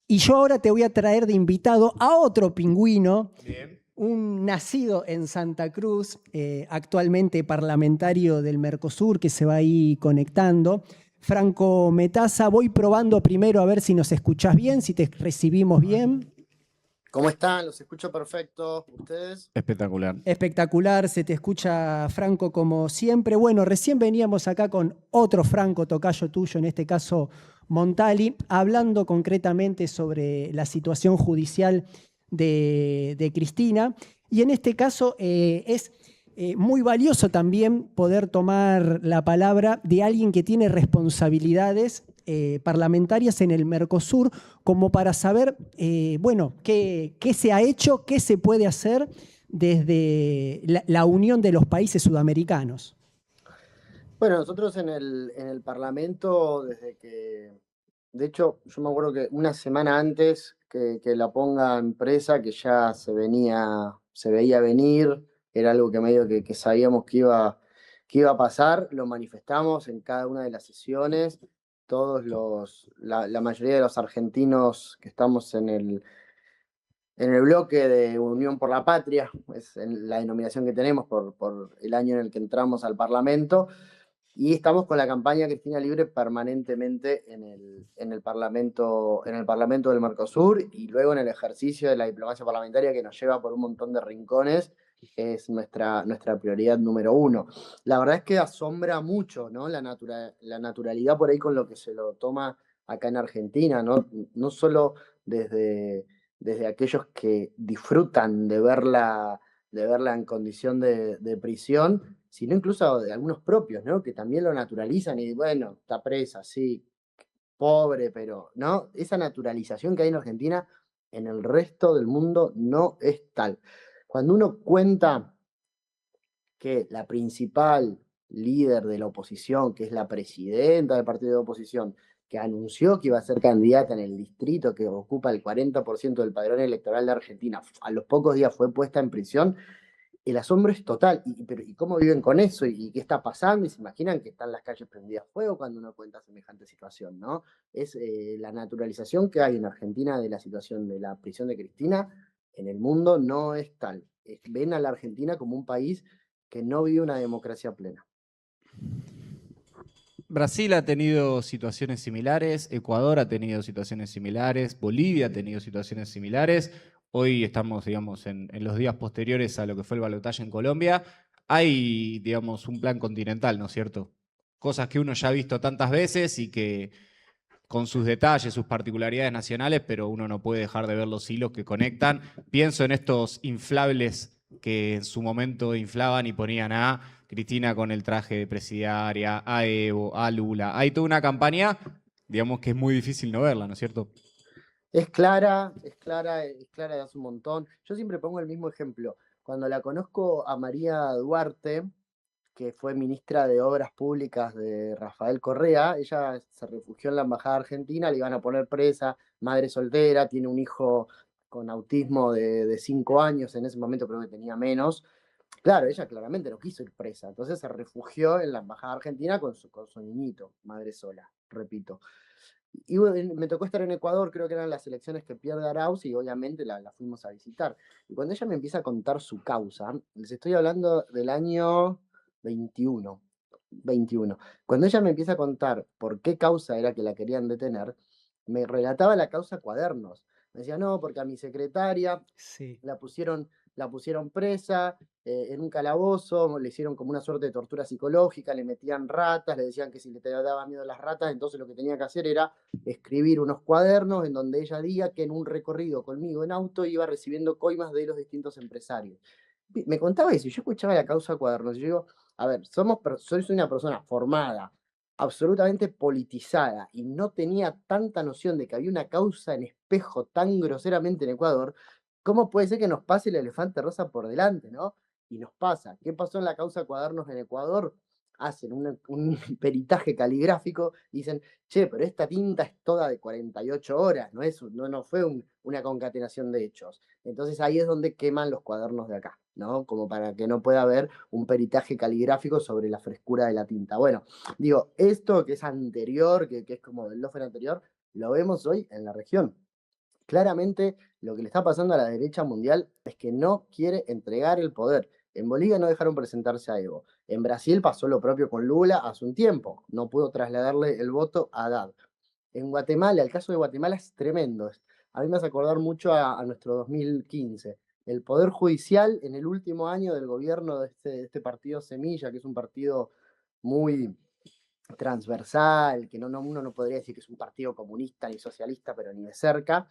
Y yo ahora te voy a traer de invitado a otro pingüino, Bien. un nacido en Santa Cruz, actualmente parlamentario del Mercosur, que se va ahí conectando. Franco Metaza, voy probando primero a ver si nos escuchás bien, si te recibimos bien. ¿Cómo están? Los escucho perfecto. ¿Ustedes? Espectacular. Espectacular, se te escucha Franco como siempre. Bueno, recién veníamos acá con otro Franco, tocayo tuyo, en este caso Montali, hablando concretamente sobre la situación judicial de Cristina. Y en este caso es muy valioso también poder tomar la palabra de alguien que tiene responsabilidades parlamentarias en el Mercosur, como para saber, bueno, qué se ha hecho, qué se puede hacer desde la unión de los países sudamericanos. Bueno, nosotros en el Parlamento, de hecho, yo me acuerdo que una semana antes que la pongan presa, que ya se veía venir, era algo que medio que sabíamos que iba a pasar, lo manifestamos en cada una de las sesiones, la mayoría de los argentinos que estamos en el bloque de Unión por la Patria, es la denominación que tenemos por el año en el que entramos al Parlamento, y estamos con la campaña Cristina Libre permanentemente en el Parlamento del Mercosur y luego en el ejercicio de la diplomacia parlamentaria que nos lleva por un montón de rincones, es nuestra prioridad número uno. La verdad es que asombra mucho, ¿no? La naturalidad por ahí con lo que se lo toma acá en Argentina, ¿no? No solo desde aquellos que disfrutan de verla en condición de prisión, sino incluso de algunos propios, ¿no? Que también lo naturalizan y bueno, está presa, sí, pobre, pero, ¿no? Esa naturalización que hay en Argentina, en el resto del mundo no es tal. Cuando uno cuenta que la principal líder de la oposición, que es la presidenta del partido de oposición, que anunció que iba a ser candidata en el distrito que ocupa el 40% del padrón electoral de Argentina, a los pocos días fue puesta en prisión, el asombro es total. ¿Y cómo viven con eso? ¿Y qué está pasando? Y se imaginan que están las calles prendidas a fuego cuando uno cuenta semejante situación, ¿no? Es la naturalización que hay en Argentina de la situación de la prisión de Cristina, en el mundo no es tal. Ven a la Argentina como un país que no vive una democracia plena. Brasil ha tenido situaciones similares, Ecuador ha tenido situaciones similares, Bolivia ha tenido situaciones similares. Hoy estamos, digamos, en los días posteriores a lo que fue el balotaje en Colombia. Hay, digamos, un plan continental, ¿no es cierto? Cosas que uno ya ha visto tantas veces y que con sus detalles, sus particularidades nacionales, pero uno no puede dejar de ver los hilos que conectan. Pienso en estos inflables que en su momento inflaban y ponían a Cristina con el traje de presidiaria, a Evo, a Lula. Hay toda una campaña, digamos que es muy difícil no verla, ¿no es cierto? Es clara de hace un montón. Yo siempre pongo el mismo ejemplo. Cuando la conozco a María Duarte, que fue ministra de Obras Públicas de Rafael Correa, ella se refugió en la Embajada Argentina, le iban a poner presa, madre soltera, tiene un hijo con autismo de 5 años, en ese momento creo que tenía menos. Claro, ella claramente no quiso ir presa, entonces se refugió en la Embajada Argentina con su niñito, madre sola, repito. Y bueno, me tocó estar en Ecuador, creo que eran las elecciones que pierde Arauz y obviamente la fuimos a visitar. Y cuando ella me empieza a contar su causa, les estoy hablando del año 21, 21. Cuando ella me empieza a contar por qué causa era que la querían detener, me relataba la causa Cuadernos. Me decía, no, porque a mi secretaria Sí. la pusieron presa en un calabozo, le hicieron como una suerte de tortura psicológica, le metían ratas, le decían que si le daba miedo a las ratas, entonces lo que tenía que hacer era escribir unos cuadernos en donde ella diga que en un recorrido conmigo en auto iba recibiendo coimas de los distintos empresarios. Me contaba eso y yo escuchaba la causa Cuadernos y yo digo, a ver, soy una persona formada, absolutamente politizada y no tenía tanta noción de que había una causa en espejo tan groseramente en Ecuador. ¿Cómo puede ser que nos pase el elefante rosa por delante, no? Y nos pasa. ¿Qué pasó en la causa Cuadernos en Ecuador? Hacen un peritaje caligráfico y dicen, che, pero esta tinta es toda de 48 horas, no fue una concatenación de hechos. Entonces ahí es donde queman los cuadernos de acá, ¿no? Como para que no pueda haber un peritaje caligráfico sobre la frescura de la tinta. Bueno, digo, esto que es anterior, que es como del lofer anterior, lo vemos hoy en la región. Claramente lo que le está pasando a la derecha mundial es que no quiere entregar el poder. En Bolivia no dejaron presentarse a Evo. En Brasil pasó lo propio con Lula hace un tiempo. No pudo trasladarle el voto a Haddad. En Guatemala, el caso de Guatemala es tremendo. A mí me hace acordar mucho a nuestro 2015. El Poder Judicial en el último año del gobierno de este partido Semilla, que es un partido muy transversal, que uno no podría decir que es un partido comunista ni socialista, pero ni de cerca,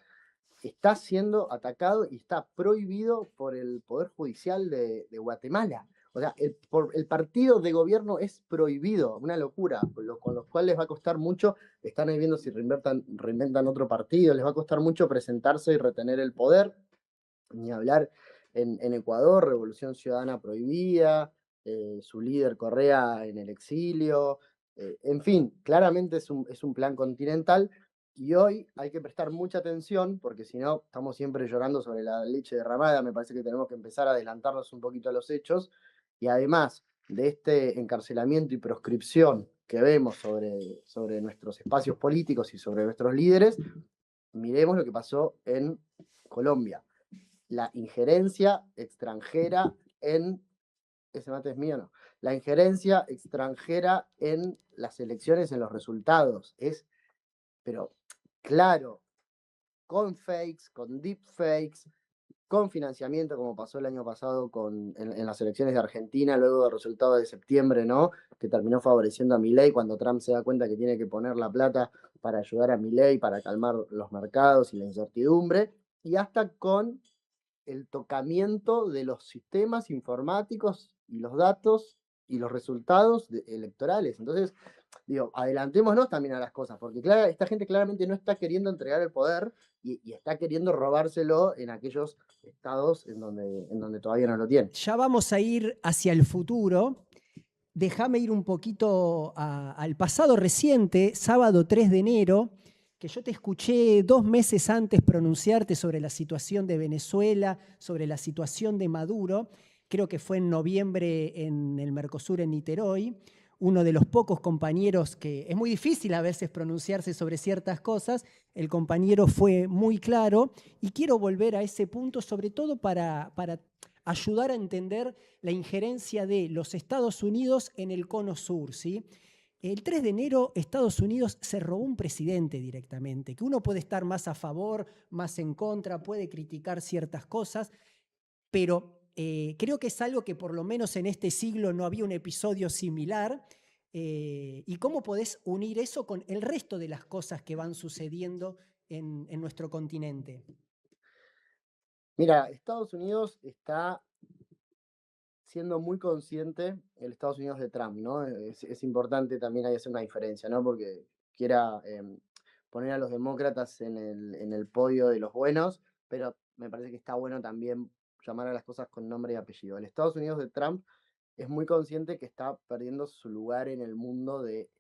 está siendo atacado y está prohibido por el Poder Judicial de Guatemala. O sea, el partido de gobierno es prohibido, una locura, con los cuales les va a costar mucho, están ahí viendo si reinventan otro partido, les va a costar mucho presentarse y retener el poder, ni hablar en Ecuador, Revolución Ciudadana prohibida, su líder Correa en el exilio, en fin, claramente es un plan continental y hoy hay que prestar mucha atención porque si no estamos siempre llorando sobre la leche derramada, me parece que tenemos que empezar a adelantarnos un poquito a los hechos y además de este encarcelamiento y proscripción que vemos sobre nuestros espacios políticos y sobre nuestros líderes, miremos lo que pasó en Colombia. La injerencia extranjera en ese mate es mío, no. La injerencia extranjera en las elecciones, en los resultados, pero claro, con fakes, con deepfakes, con financiamiento, como pasó el año pasado en las elecciones de Argentina, luego del resultado de septiembre, ¿no? Que terminó favoreciendo a Milei cuando Trump se da cuenta que tiene que poner la plata para ayudar a Milei, para calmar los mercados y la incertidumbre, y hasta con el tocamiento de los sistemas informáticos y los datos y los resultados electorales. Entonces, digo, adelantémonos también a las cosas, porque esta gente claramente no está queriendo entregar el poder y está queriendo robárselo en aquellos estados en donde todavía no lo tiene. Ya vamos a ir hacia el futuro. Déjame ir un poquito al pasado reciente, sábado 3 de enero, que yo te escuché 2 meses antes pronunciarte sobre la situación de Venezuela, sobre la situación de Maduro. Creo que fue en noviembre en el Mercosur en Niterói. Uno de los pocos compañeros que es muy difícil a veces pronunciarse sobre ciertas cosas, el compañero fue muy claro y quiero volver a ese punto, sobre todo para ayudar a entender la injerencia de los Estados Unidos en el cono sur, ¿sí? El 3 de enero Estados Unidos se robó un presidente directamente, que uno puede estar más a favor, más en contra, puede criticar ciertas cosas, pero creo que es algo que por lo menos en este siglo no había un episodio similar. ¿Y cómo podés unir eso con el resto de las cosas que van sucediendo en nuestro continente? Mira, Estados Unidos está siendo muy consciente, el Estados Unidos de Trump, ¿no? Es importante también ahí hacer una diferencia, ¿no? Porque quiera poner a los demócratas en el podio de los buenos, pero me parece que está bueno también llamar a las cosas con nombre y apellido. El Estados Unidos de Trump es muy consciente que está perdiendo su lugar en el mundo de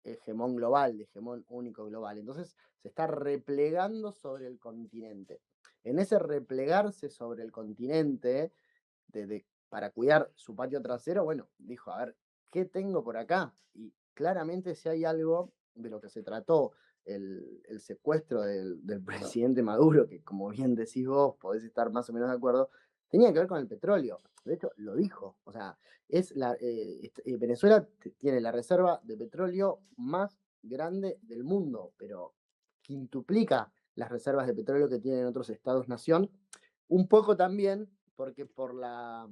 hegemón global, de hegemón único global. Entonces se está replegando sobre el continente. En ese replegarse sobre el continente, para cuidar su patio trasero, bueno, dijo, a ver, ¿qué tengo por acá? Y claramente si hay algo de lo que se trató el secuestro del presidente Maduro, que como bien decís vos, podés estar más o menos de acuerdo, tenía que ver con el petróleo. De hecho, lo dijo. O sea, Venezuela tiene la reserva de petróleo más grande del mundo, pero quintuplica las reservas de petróleo que tienen otros estados-nación. Un poco también porque por la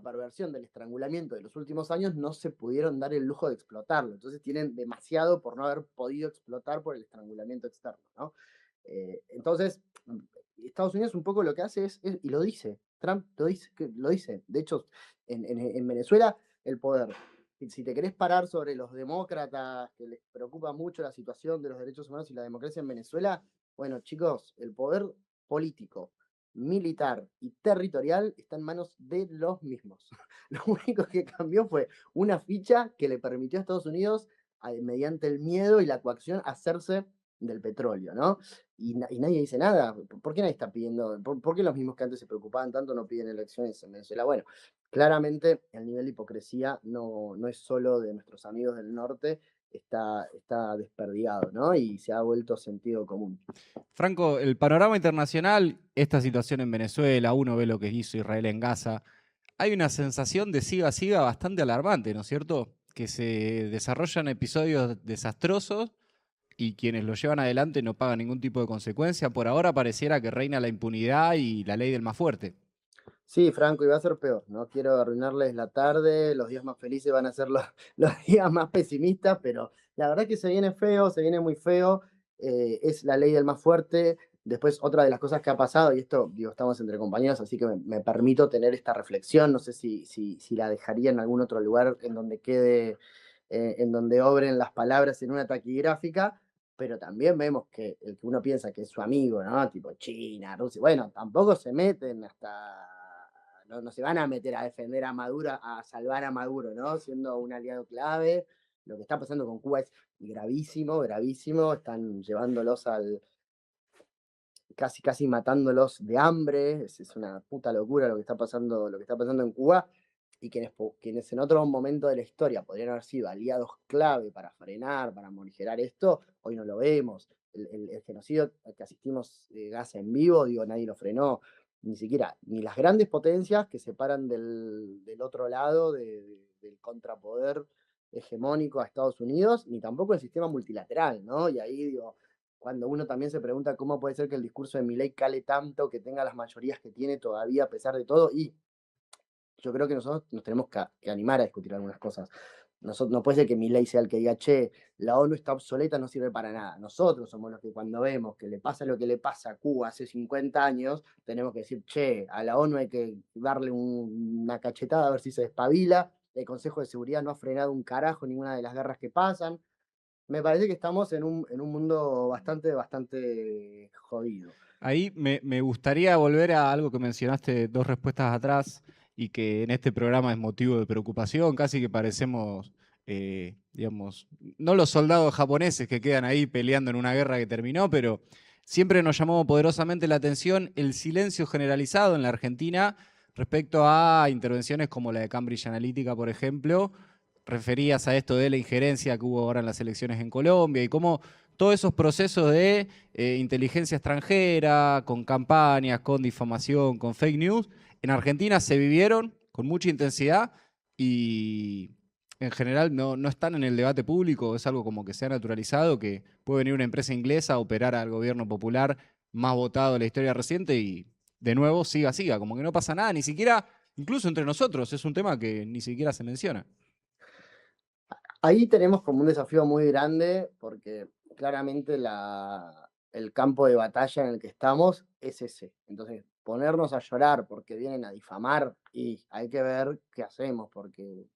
perversión del estrangulamiento de los últimos años no se pudieron dar el lujo de explotarlo. Entonces tienen demasiado por no haber podido explotar por el estrangulamiento externo, ¿no? Entonces, Estados Unidos un poco lo que hace y lo dice, Trump lo dice. De hecho, en Venezuela el poder, si te querés parar sobre los demócratas, que les preocupa mucho la situación de los derechos humanos y la democracia en Venezuela, bueno, chicos, el poder político, militar y territorial está en manos de los mismos. Lo único que cambió fue una ficha que le permitió a Estados Unidos, mediante el miedo y la coacción, hacerse del petróleo, ¿no? Y nadie dice nada. ¿Por qué nadie está pidiendo? ¿Por qué los mismos que antes se preocupaban tanto no piden elecciones en Venezuela? Bueno, claramente el nivel de hipocresía no es solo de nuestros amigos del norte, está desperdigado, ¿no? Y se ha vuelto sentido común. Franco, el panorama internacional, esta situación en Venezuela, uno ve lo que hizo Israel en Gaza, hay una sensación de siga bastante alarmante, ¿no es cierto? Que se desarrollan episodios desastrosos y quienes lo llevan adelante no pagan ningún tipo de consecuencia. Por ahora pareciera que reina la impunidad y la ley del más fuerte. Sí, Franco, y va a ser peor. No quiero arruinarles la tarde, los días más felices van a ser los, los días más pesimistas, pero la verdad que se viene feo, se viene muy feo. Es la ley del más fuerte. Después, otra de las cosas que ha pasado, y esto, digo, estamos entre compañeros, así que me permito tener esta reflexión. No sé si la dejaría en algún otro lugar en donde quede, en donde obren las palabras en una taquigráfica, pero también vemos que el que uno piensa que es su amigo, ¿no? Tipo China, Rusia, bueno, tampoco se meten hasta, no se van a meter a defender a Maduro, a salvar a Maduro, ¿no? Siendo un aliado clave. Lo que está pasando con Cuba es gravísimo, gravísimo. Están llevándolos casi matándolos de hambre. Es una puta locura lo que está pasando en Cuba. Y quienes en otro momento de la historia podrían haber sido aliados clave para frenar, para morigerar esto, hoy no lo vemos. El genocidio al que asistimos de Gaza en vivo, digo, nadie lo frenó. Ni siquiera, ni las grandes potencias que se paran del otro lado del contrapoder hegemónico a Estados Unidos, ni tampoco el sistema multilateral, ¿no? Y ahí digo, cuando uno también se pregunta cómo puede ser que el discurso de Milei cale tanto, que tenga las mayorías que tiene todavía a pesar de todo, y yo creo que nosotros nos tenemos que animar a discutir algunas cosas. No puede ser que Milei sea el que diga, che, la ONU está obsoleta, no sirve para nada. Nosotros somos los que cuando vemos que le pasa lo que le pasa a Cuba hace 50 años, tenemos que decir, che, a la ONU hay que darle una cachetada a ver si se despabila. El Consejo de Seguridad no ha frenado un carajo ninguna de las guerras que pasan. Me parece que estamos en un mundo bastante jodido. Ahí me gustaría volver a algo que mencionaste 2 respuestas atrás y que en este programa es motivo de preocupación, casi que parecemos, digamos, no los soldados japoneses que quedan ahí peleando en una guerra que terminó, pero siempre nos llamó poderosamente la atención el silencio generalizado en la Argentina respecto a intervenciones como la de Cambridge Analytica, por ejemplo, referías a esto de la injerencia que hubo ahora en las elecciones en Colombia y cómo todos esos procesos de inteligencia extranjera, con campañas, con difamación, con fake news, en Argentina se vivieron con mucha intensidad y en general no están en el debate público, es algo como que se ha naturalizado, que puede venir una empresa inglesa a operar al gobierno popular más votado de la historia reciente y de nuevo siga, como que no pasa nada, ni siquiera, incluso entre nosotros, es un tema que ni siquiera se menciona. Ahí tenemos como un desafío muy grande porque claramente el campo de batalla en el que estamos es ese. Entonces, ponernos a llorar porque vienen a difamar y hay que ver qué hacemos porque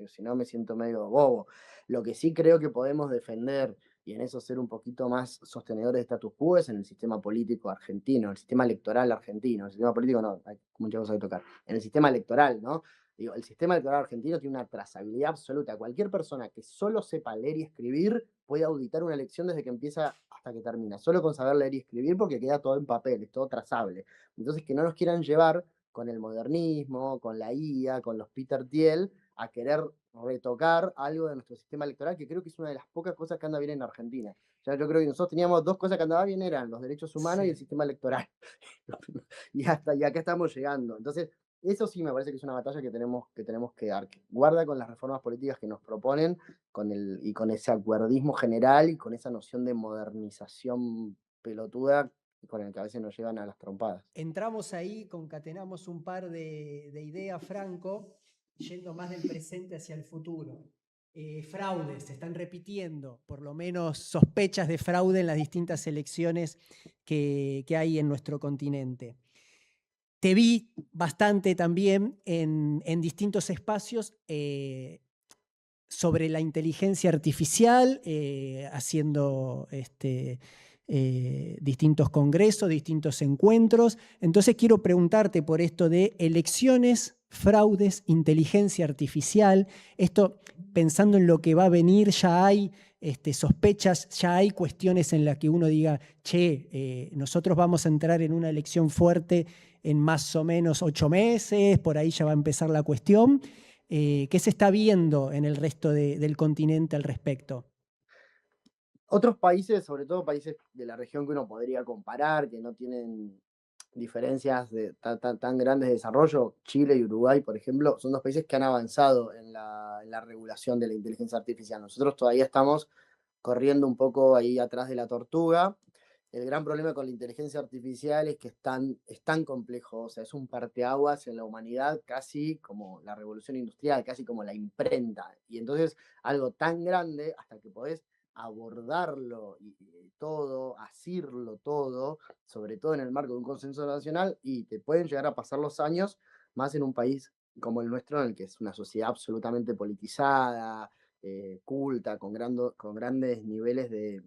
si no me siento medio bobo. Lo que sí creo que podemos defender y en eso ser un poquito más sostenedores de status quo es en el sistema político argentino, el sistema electoral argentino. El sistema político no, hay muchas cosas que tocar. En el sistema electoral, ¿no? Digo, el sistema electoral argentino tiene una trazabilidad absoluta. Cualquier persona que solo sepa leer y escribir puede auditar una elección desde que empieza hasta que termina, solo con saber leer y escribir porque queda todo en papel, es todo trazable. Entonces, que no nos quieran llevar con el modernismo, con la IA, con los Peter Thiel, a querer retocar algo de nuestro sistema electoral, que creo que es una de las pocas cosas que anda bien en Argentina. Ya yo creo que nosotros teníamos 2 cosas que andaban bien, eran los derechos humanos y el sistema electoral. y acá estamos llegando. Entonces, eso sí me parece que es una batalla que tenemos que dar. Guarda con las reformas políticas que nos proponen y con ese acuerdismo general y con esa noción de modernización pelotuda con el que a veces nos llevan a las trompadas. Entramos ahí, concatenamos un par de ideas, Franco, yendo más del presente hacia el futuro. Fraudes, se están repitiendo, por lo menos sospechas de fraude en las distintas elecciones que hay en nuestro continente. Te vi bastante también en distintos espacios sobre la inteligencia artificial, haciendo distintos congresos, distintos encuentros. Entonces quiero preguntarte por esto de elecciones, fraudes, inteligencia artificial. Esto, pensando en lo que va a venir, ya hay sospechas, ya hay cuestiones en las que uno diga, che, nosotros vamos a entrar en una elección fuerte en más o menos 8 meses, por ahí ya va a empezar la cuestión. ¿Qué se está viendo en el resto del continente al respecto? Otros países, sobre todo países de la región que uno podría comparar, que no tienen diferencias tan grandes de desarrollo, Chile y Uruguay, por ejemplo, son dos países que han avanzado en la regulación de la inteligencia artificial. Nosotros todavía estamos corriendo un poco ahí atrás de la tortuga. El gran problema con la inteligencia artificial es que es tan complejo, o sea, es un parteaguas en la humanidad, casi como la revolución industrial, casi como la imprenta. Y entonces, algo tan grande, hasta que podés abordarlo y todo, asirlo todo, sobre todo en el marco de un consenso nacional, y te pueden llegar a pasar los años, más en un país como el nuestro, en el que es una sociedad absolutamente politizada, culta, con grandes niveles de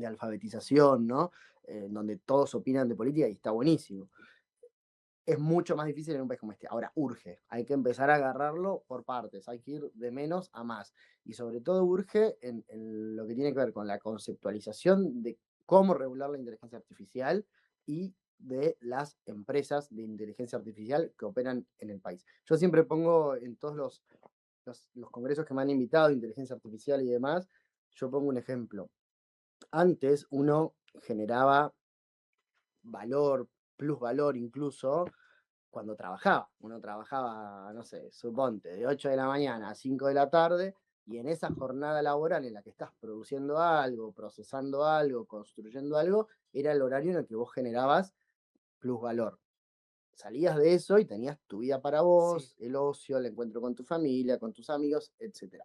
alfabetización, ¿no? Donde todos opinan de política y está buenísimo. Es mucho más difícil en un país como este. Ahora, urge, hay que empezar a agarrarlo por partes, hay que ir de menos a más. Y sobre todo urge en lo que tiene que ver con la conceptualización de cómo regular la inteligencia artificial y de las empresas de inteligencia artificial que operan en el país. Yo siempre pongo en todos los congresos que me han invitado de inteligencia artificial y demás, yo pongo un ejemplo. Antes uno generaba valor, plusvalor incluso, cuando trabajaba. Uno trabajaba, no sé, suponte, de 8 de la mañana a 5 de la tarde, y en esa jornada laboral en la que estás produciendo algo, procesando algo, construyendo algo, era el horario en el que vos generabas plusvalor. Salías de eso y tenías tu vida para Sí. vos, el ocio, el encuentro con tu familia, con tus amigos, etc.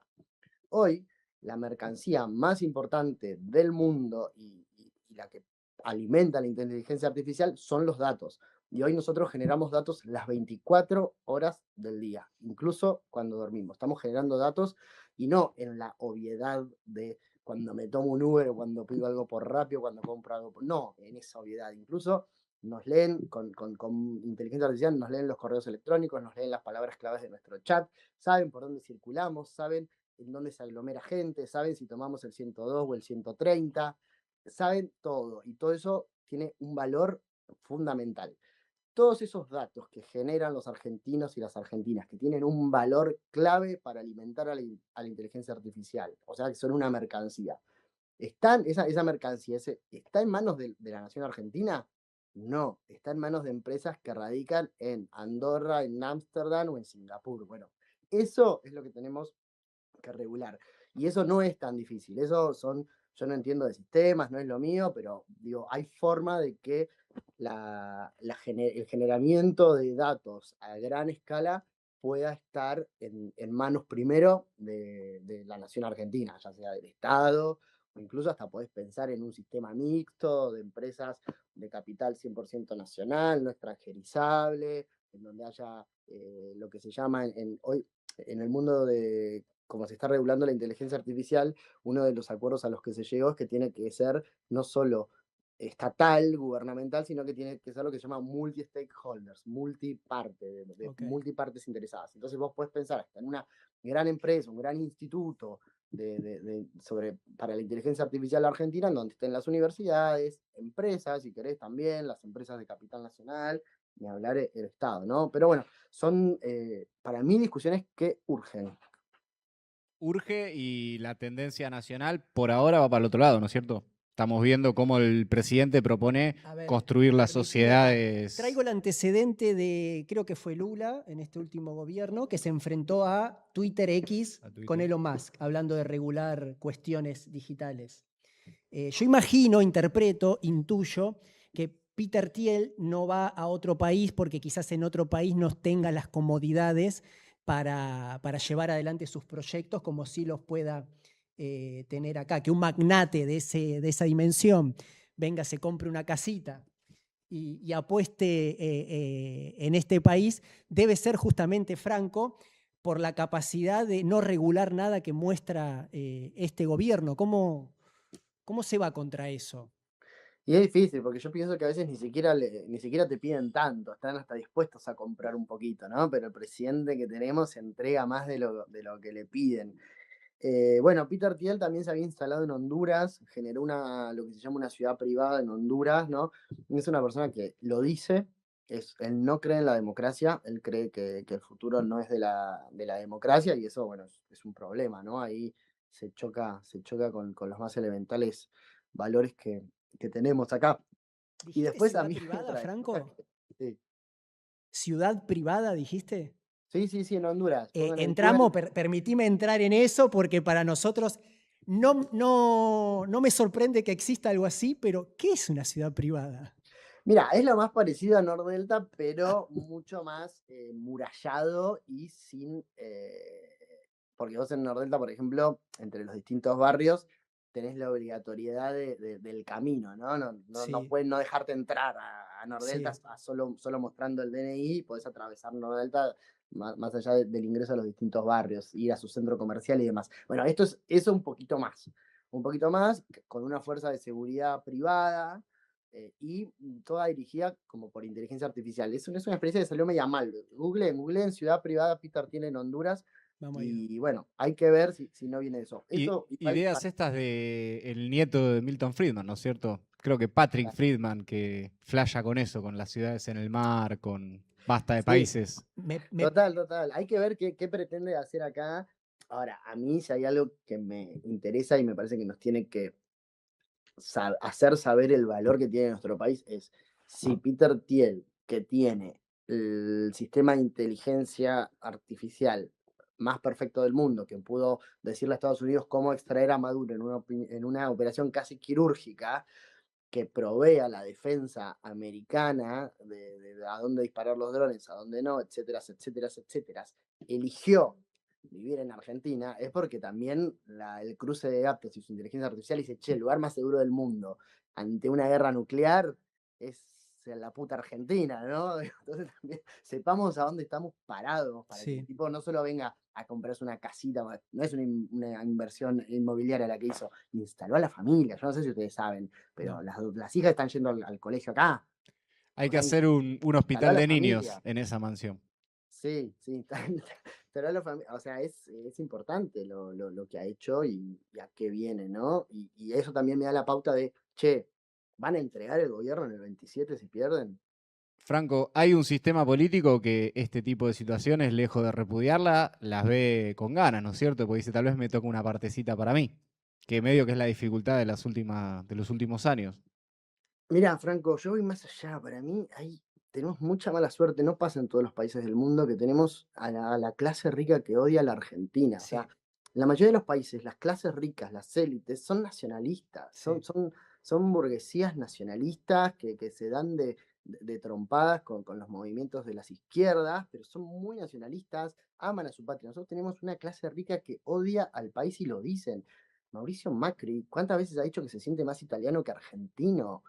Hoy, la mercancía más importante del mundo y la que alimenta la inteligencia artificial son los datos. Y hoy nosotros generamos datos las 24 horas del día, incluso cuando dormimos. Estamos generando datos y no en la obviedad de cuando me tomo un Uber o cuando pido algo por Rappi o cuando compro algo. No, en esa obviedad. Incluso nos leen con inteligencia artificial, nos leen los correos electrónicos, nos leen las palabras claves de nuestro chat, saben por dónde circulamos, saben en dónde se aglomera gente, saben si tomamos el 102 o el 130, saben todo y todo eso tiene un valor fundamental. Todos esos datos que generan los argentinos y las argentinas, que tienen un valor clave para alimentar a la inteligencia artificial, o sea, que son una mercancía, esa mercancía está en manos de la nación argentina. No, está en manos de empresas que radican en Andorra, en Ámsterdam o en Singapur. Bueno, eso es lo que tenemos que regular. Y eso no es tan difícil. Yo no entiendo de sistemas, no es lo mío, pero digo, hay forma de que el generamiento de datos a gran escala pueda estar en manos primero de la nación argentina, ya sea del Estado, o incluso hasta podés pensar en un sistema mixto de empresas de capital 100% nacional, no extranjerizable, en donde haya lo que se llama hoy en el mundo de cómo se está regulando la inteligencia artificial, uno de los acuerdos a los que se llegó es que tiene que ser no solo estatal, gubernamental, sino que tiene que ser lo que se llama multi-stakeholders, multiparte, de Ok. multipartes interesadas. Entonces vos podés pensar hasta en una gran empresa, un gran instituto para la inteligencia artificial argentina, en donde estén las universidades, empresas, si querés también, las empresas de capital nacional, ni hablar el Estado, ¿no? Pero bueno, son para mí discusiones que urgen. Urge y la tendencia nacional por ahora va para el otro lado, ¿no es cierto? Estamos viendo cómo el presidente propone A ver, construir las permitime acá. Traigo sociedades. el antecedente de, creo que fue Lula en este último gobierno, que se enfrentó a Twitter X A con Twitter. Elon Musk, hablando de regular cuestiones digitales. Yo imagino, interpreto, intuyo que Peter Thiel no va a otro país porque quizás en otro país no tenga las comodidades para llevar adelante sus proyectos como si los pueda tener acá. Que un magnate de esa dimensión venga, se compre una casita y apueste en este país, debe ser justamente Franco por la capacidad de no regular nada que muestra este gobierno. ¿Cómo se va contra eso? Y es difícil, porque yo pienso que a veces ni siquiera te piden tanto, están hasta dispuestos a comprar un poquito, ¿no? Pero el presidente que tenemos se entrega más de lo que le piden. Bueno, Peter Thiel también se había instalado en Honduras, generó lo que se llama una ciudad privada en Honduras, ¿no? Es una persona que lo dice, él no cree en la democracia, él cree que el futuro no es de la democracia y eso, bueno, es un problema, ¿no? Ahí se choca con los más elementales valores que tenemos acá. Y ¿Dijiste después a ciudad mí privada, otra de las cosas Franco? sí. ¿Ciudad privada, dijiste? Sí, sí, sí, en Honduras. Pongan en Entramos, Google. permitime entrar en eso porque para nosotros no me sorprende que exista algo así, pero ¿qué es una ciudad privada? Mira, es lo más parecido a Nordelta, pero mucho más murallado y sin. Porque vos en Nordelta, por ejemplo, entre los distintos barrios, tenés la obligatoriedad del camino, ¿no? No Sí, pueden no dejarte entrar a Nordelta sí, solo mostrando el DNI, podés atravesar Nordelta más allá del ingreso a los distintos barrios, ir a su centro comercial y demás. Bueno, esto es eso un poquito más, con una fuerza de seguridad privada y toda dirigida como por inteligencia artificial. Es una experiencia que salió media mal. Google en ciudad privada Peter tiene en Honduras vamos a ir. y bueno, hay que ver si no viene eso. Y Eso igual ideas estas de el nieto de Milton Friedman, ¿no es cierto? Creo que Patrick Friedman que flasha con eso, con las ciudades en el mar, con basta de sí, países. total, total. Hay que ver qué pretende hacer acá. Ahora, a mí si hay algo que me interesa y me parece que nos tiene que hacer saber el valor que tiene nuestro país es si Peter Thiel, que tiene el sistema de inteligencia artificial más perfecto del mundo, que pudo decirle a Estados Unidos cómo extraer a Maduro en una operación casi quirúrgica, que provee a la defensa americana de a dónde disparar los drones, a dónde no, etcétera, etcétera, etcétera, eligió vivir en Argentina, es porque también el cruce de datos y su inteligencia artificial dice, che, el lugar más seguro del mundo ante una guerra nuclear es la puta Argentina, ¿no? Entonces también sepamos a dónde estamos parados para que el Sí, tipo no solo venga a comprarse una casita, no es una inversión inmobiliaria la que hizo, instaló a la familia, yo no sé si ustedes saben, pero no. las hijas están yendo al colegio acá. Hay O que sea, hacer un instaló a hospital la de niños familia. en esa mansión. Sí, sí, instaló a la familia. O sea, es importante lo que ha hecho y a qué viene, ¿no? Y eso también me da la pauta de, che, ¿van a entregar el gobierno en el 27 si pierden? Franco, hay un sistema político que este tipo de situaciones, lejos de repudiarla, las ve con ganas, ¿no es cierto? Porque dice, tal vez me toca una partecita para mí, que medio que es la dificultad de de los últimos años. Mira, Franco, yo voy más allá. Para mí, tenemos mucha mala suerte. No pasa en todos los países del mundo que tenemos a la clase rica que odia a la Argentina. O sea, Sí, en la mayoría de los países, las clases ricas, las élites, son nacionalistas. sí. Son burguesías nacionalistas que se dan de trompadas con los movimientos de las izquierdas, pero son muy nacionalistas, aman a su patria. Nosotros tenemos una clase rica que odia al país y lo dicen. Mauricio Macri, ¿cuántas veces ha dicho que se siente más italiano que argentino?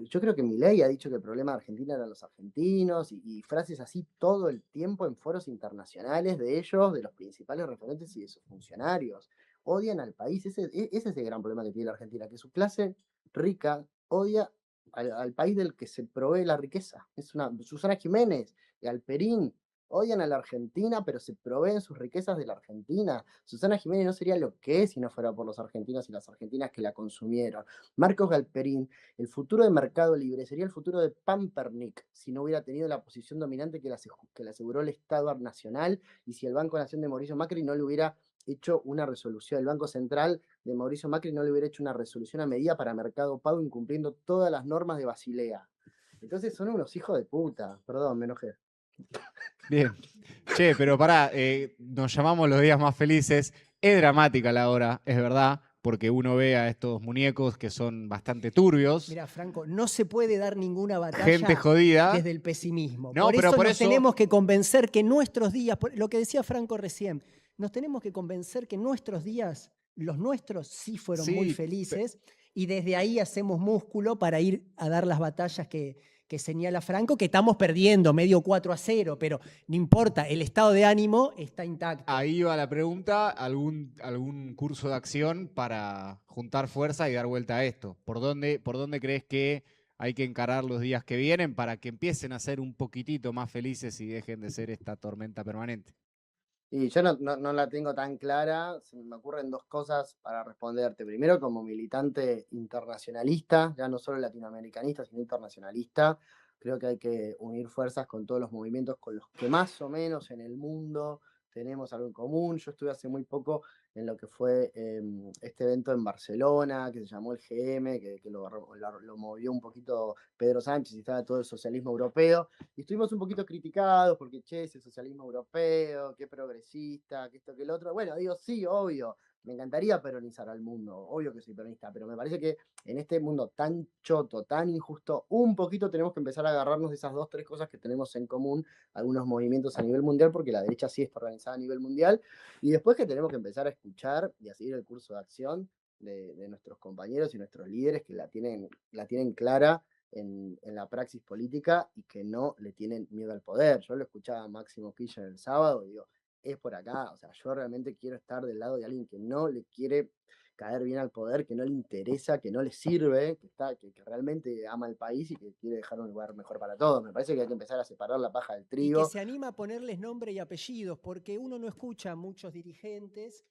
Yo creo que Milei ha dicho que el problema de Argentina eran los argentinos y frases así todo el tiempo en foros internacionales de ellos, de los principales referentes y de sus funcionarios. Odian al país, ese es el gran problema que tiene la Argentina, que su clase rica odia al país del que se provee la riqueza. Susana Jiménez, Alperín, odian a la Argentina, pero se proveen sus riquezas de la Argentina. Susana Jiménez no sería lo que es si no fuera por los argentinos y las argentinas que la consumieron. Marcos Galperín, el futuro de Mercado Libre sería el futuro de Pampernick si no hubiera tenido la posición dominante que le aseguró el Estado Nacional y si el Banco Nación de Mauricio Macri no le hubiera hecho una resolución, el Banco Central de Mauricio Macri no le hubiera hecho una resolución a medida para Mercado Pago incumpliendo todas las normas de Basilea. Entonces son unos hijos de puta. Perdón, me enojé. Bien. Che, pero pará, nos llamamos los días más felices. Es dramática la hora, es verdad, porque uno ve a estos muñecos que son bastante turbios, Mira, Franco, no se puede dar ninguna gente batalla jodida. desde el pesimismo. No, Por pero eso por nos eso, tenemos que convencer que nuestros días, lo que decía Franco recién, nos tenemos que convencer que nuestros días, los nuestros, sí fueron muy sí, felices y desde ahí hacemos músculo para ir a dar las batallas que señala Franco, que estamos perdiendo, medio 4-0, pero no importa, el estado de ánimo está intacto. ahí va la pregunta, algún curso de acción para juntar fuerza y dar vuelta a esto? Por dónde crees que hay que encarar los días que vienen para que empiecen a ser un poquitito más felices y dejen de ser esta tormenta permanente? Y yo no la tengo tan clara, se me ocurren dos cosas para responderte. Primero, como militante internacionalista, ya no solo latinoamericanista, sino internacionalista, creo que hay que unir fuerzas con todos los movimientos con los que más o menos en el mundo tenemos algo en común. Yo estuve hace muy poco en lo que fue este evento en Barcelona, que se llamó el GM, que lo movió un poquito Pedro Sánchez y estaba todo el socialismo europeo. Y estuvimos un poquito criticados porque, che, ese socialismo europeo, qué progresista, que esto, que el otro. Bueno, digo, sí, obvio, me encantaría peronizar al mundo, obvio que soy peronista, pero me parece que en este mundo tan choto, tan injusto, un poquito tenemos que empezar a agarrarnos de esas 2, 3 cosas que tenemos en común, algunos movimientos a nivel mundial, porque la derecha sí está organizada a nivel mundial, y después que tenemos que empezar a escuchar y a seguir el curso de acción de nuestros compañeros y nuestros líderes que la tienen clara en la praxis política y que no le tienen miedo al poder. Yo lo escuchaba a Máximo Kirchner el sábado y digo, es por acá, o sea, yo realmente quiero estar del lado de alguien que no le quiere caer bien al poder, que no le interesa, que no le sirve, que realmente ama el país y que quiere dejar un lugar mejor para todos. Me parece que hay que empezar a separar la paja del Y que trigo. se anima a ponerles nombre y apellidos, porque uno no escucha a muchos dirigentes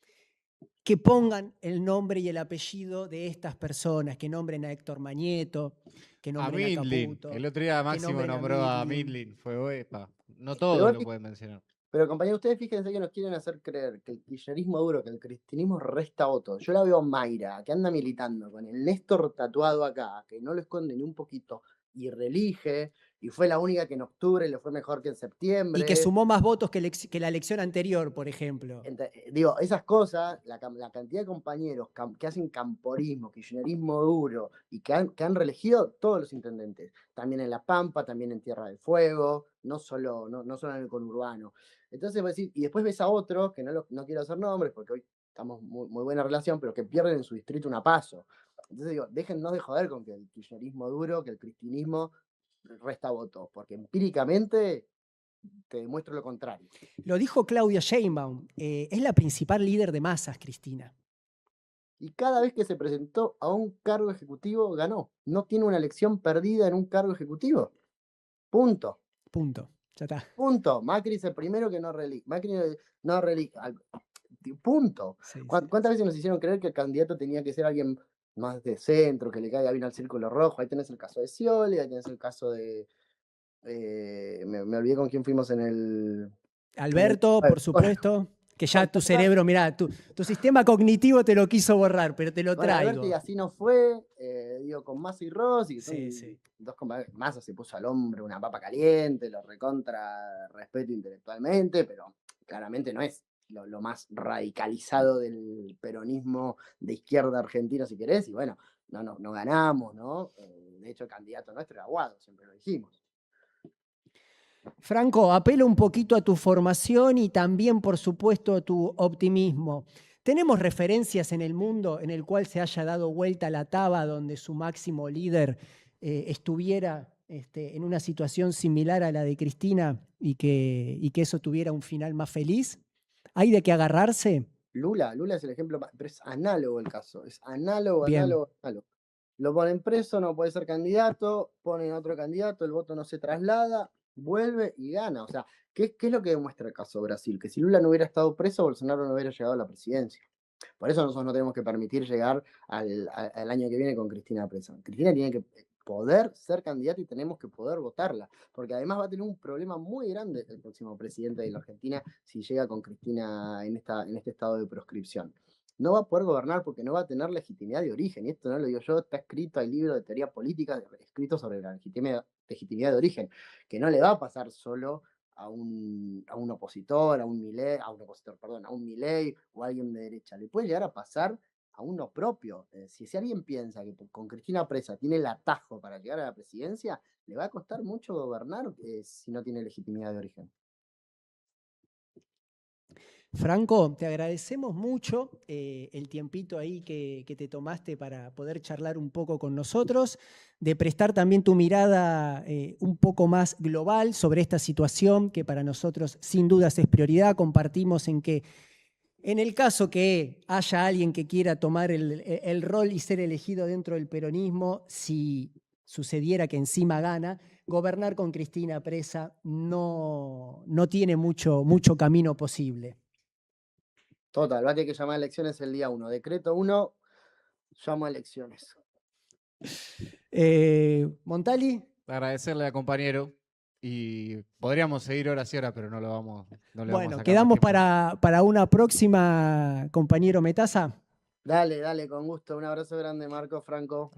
que pongan el nombre y el apellido de estas personas, que nombren a Héctor Mañeto, que A nombren a Midlin. Caputo, El otro día que Máximo nombren a nombró a Midlin. Midlin. Fue epa. No Pero, todos lo pueden mencionar. pero compañeros, ustedes fíjense que nos quieren hacer creer que el kirchnerismo duro, que el cristianismo resta votos. Yo la veo a Mayra, que anda militando con el Néstor tatuado acá, que no lo esconde ni un poquito, y reelige, y fue la única que en octubre le fue mejor que en Y que septiembre. sumó más votos que la elección anterior, por ejemplo. Digo, esas cosas, la cantidad de compañeros que hacen camporismo, kirchnerismo duro, y que han reelegido todos los intendentes, también en La Pampa, también en Tierra del Fuego, no solo en el conurbano. Entonces, y después ves a otros, que no quiero hacer nombres, porque hoy estamos muy buena relación, pero que pierden en su distrito un paso. Entonces digo, déjennos de joder con que el kirchnerismo duro, que el cristinismo resta votos, porque empíricamente te demuestro lo contrario. Lo dijo Claudia Sheinbaum, es la principal líder de masas, Cristina. Y cada vez que se presentó a un cargo ejecutivo, ganó. No tiene una elección perdida en un cargo ejecutivo. Punto. Punto. Ya está. Punto. Macri es el primero que no reelige. Macri no reelige. Punto. Sí, sí. ¿Cuántas veces nos hicieron creer que el candidato tenía que ser alguien más de centro, que le caiga bien al círculo rojo? Ahí tenés el caso de Scioli, ahí tenés el caso de... me olvidé con quién fuimos en el... Alberto, por supuesto, que ya tu cerebro, mirá, tu sistema cognitivo te lo quiso borrar, pero te lo Bueno, traigo. Alberti así no fue, digo, con Massa y Rossi, que son Sí. dos compañeros. Massa se puso al hombro una papa caliente, lo recontra respeto intelectualmente, pero claramente no es lo más radicalizado del peronismo de izquierda argentina, si querés, y bueno, no ganamos, ¿no? De hecho, el candidato nuestro era Aguado, siempre lo dijimos. Franco, apelo un poquito a tu formación y también, por supuesto, a tu optimismo. ¿Tenemos referencias en el mundo en el cual se haya dado vuelta la taba donde su máximo líder estuviera en una situación similar a la de Cristina y que eso tuviera un final más feliz? ¿Hay de qué agarrarse? Lula es el ejemplo, pero es análogo el caso, es análogo. Bien. Lo ponen preso, no puede ser candidato, ponen otro candidato, el voto no se traslada, vuelve y gana. O sea, ¿qué es lo que demuestra el caso de Brasil? Que si Lula no hubiera estado preso, Bolsonaro no hubiera llegado a la presidencia. Por eso nosotros no tenemos que permitir llegar al año que viene con Cristina presa. Cristina tiene que poder ser candidata y tenemos que poder votarla, porque además va a tener un problema muy grande el próximo presidente de la Argentina si llega con Cristina en este estado de proscripción. No va a poder gobernar porque no va a tener legitimidad de origen, y esto no lo digo yo, está escrito, hay libros de teoría política escritos sobre la legitimidad de origen, que no le va a pasar solo a un opositor, a un Milei o a alguien de derecha. Le puede llegar a pasar a uno propio. Si alguien piensa que con Cristina presa tiene el atajo para llegar a la presidencia, le va a costar mucho gobernar si no tiene legitimidad de origen. Franco, te agradecemos mucho el tiempito ahí que te tomaste para poder charlar un poco con nosotros, de prestar también tu mirada un poco más global sobre esta situación que para nosotros sin dudas es prioridad. Compartimos en que en el caso que haya alguien que quiera tomar el rol y ser elegido dentro del peronismo, si sucediera que encima gana, gobernar con Cristina presa no tiene mucho camino posible. Total, va a tener que llamar a elecciones el día 1. Decreto 1, llamo a elecciones. Montali. Agradecerle al compañero. Y podríamos seguir horas y horas, pero no lo vamos, no le vamos a Bueno, sacar quedamos más tiempo. para una próxima, compañero Metaza. Dale, dale, con gusto. Un abrazo grande, Marco, Franco.